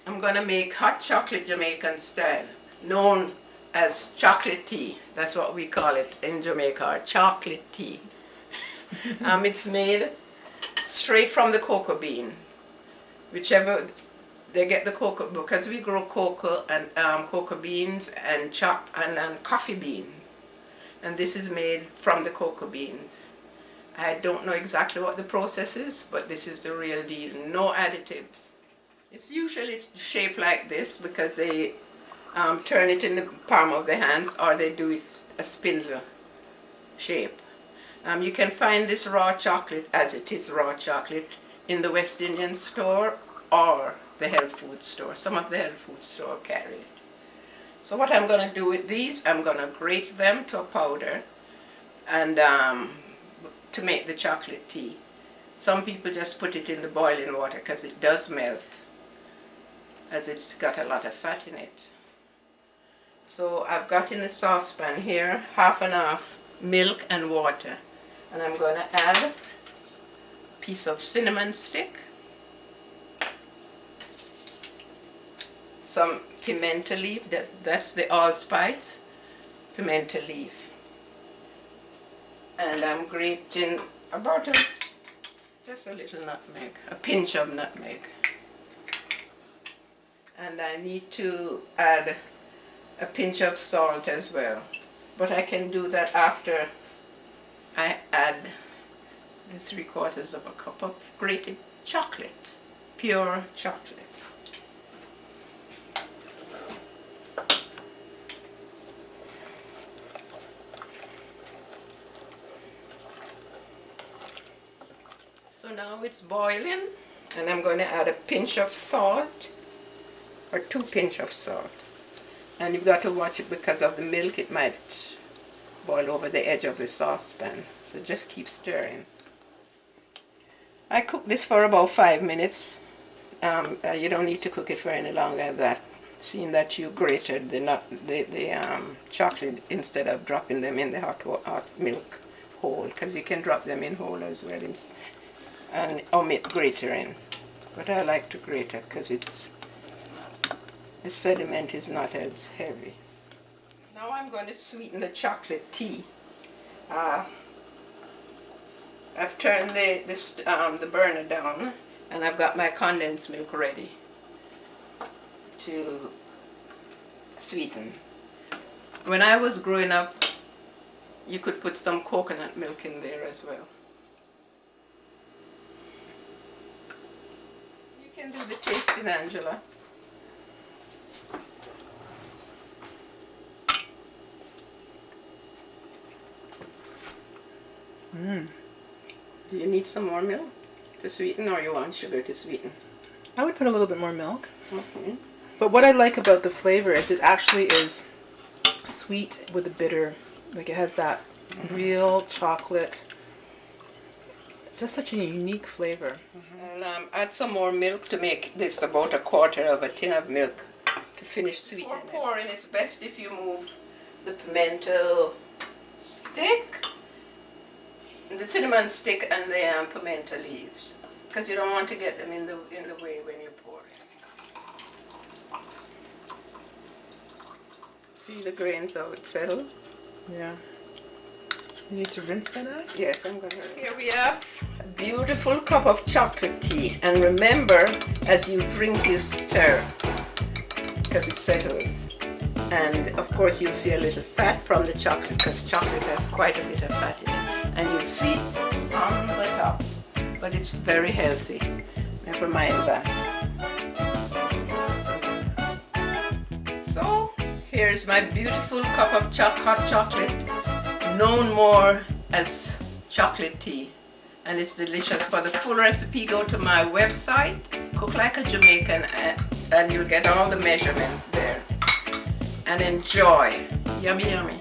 I'm gonna make hot chocolate Jamaican style, known as chocolate tea. That's what we call it in Jamaica, chocolate tea. It's made straight from the cocoa bean. Whichever they get the cocoa, because we grow cocoa and cocoa beans and coffee bean, and this is made from the cocoa beans. I don't know exactly what the process is, but this is the real deal. No additives. It's usually shaped like this because they turn it in the palm of their hands, or they do it a spindle shape. You can find this raw chocolate, as it is raw chocolate, in the West Indian store or the health food store. Some of the health food store carry it. So what I'm going to do with these, I'm going to grate them to a powder and to make the chocolate tea. Some people just put it in the boiling water because it does melt, as it's got a lot of fat in it. So I've got in a saucepan here half and half milk and water, and I'm going to add a piece of cinnamon stick, some pimento leaf, that's the allspice, pimento leaf, and I'm grating about just a little nutmeg, a pinch of nutmeg, and I need to add a pinch of salt as well, but I can do that after I add the 3/4 of a cup of grated chocolate, pure chocolate. So now it's boiling, and I'm going to add a pinch of salt, or 2 pinches of salt. And you've got to watch it because of the milk, it might boil over the edge of the saucepan. So just keep stirring. I cooked this for about 5 minutes. You don't need to cook it for any longer than that, seeing that you grated the chocolate instead of dropping them in the hot milk whole, because you can drop them in whole as well and omit gratoring. But I like to grate it because the sediment is not as heavy. Now I'm going to sweeten the chocolate tea. I've turned the burner down, and I've got my condensed milk ready to sweeten. When I was growing up, you could put some coconut milk in there as well. You can do the tasting, Angela. Do you need some more milk to sweeten, or you want sugar to sweeten? I would put a little bit more milk. Okay. But what I like about the flavor is it actually is sweet with a bitter. Like, it has that real chocolate. It's just such a unique flavor. And add some more milk to make this about 1/4 of a tin of milk to finish sweetening. For pouring, it's best if you move the pimento stick, the cinnamon stick, and the pimento leaves, because you don't want to get them in the way when you pour. See the grains how it settled? Yeah. You need to rinse that out? Yes, I'm going to. Here we have a beautiful cup of chocolate tea, and remember, as you drink, you stir, because it settles. And of course you'll see a little fat from the chocolate, because chocolate has quite a bit of fat in it. And you'll see it on the top, but it's very healthy. Never mind that. So here's my beautiful cup of hot chocolate, known more as chocolate tea. And it's delicious. For the full recipe, go to my website, Cook Like a Jamaican, and you'll get all the measurements there. And enjoy. Yummy, yummy.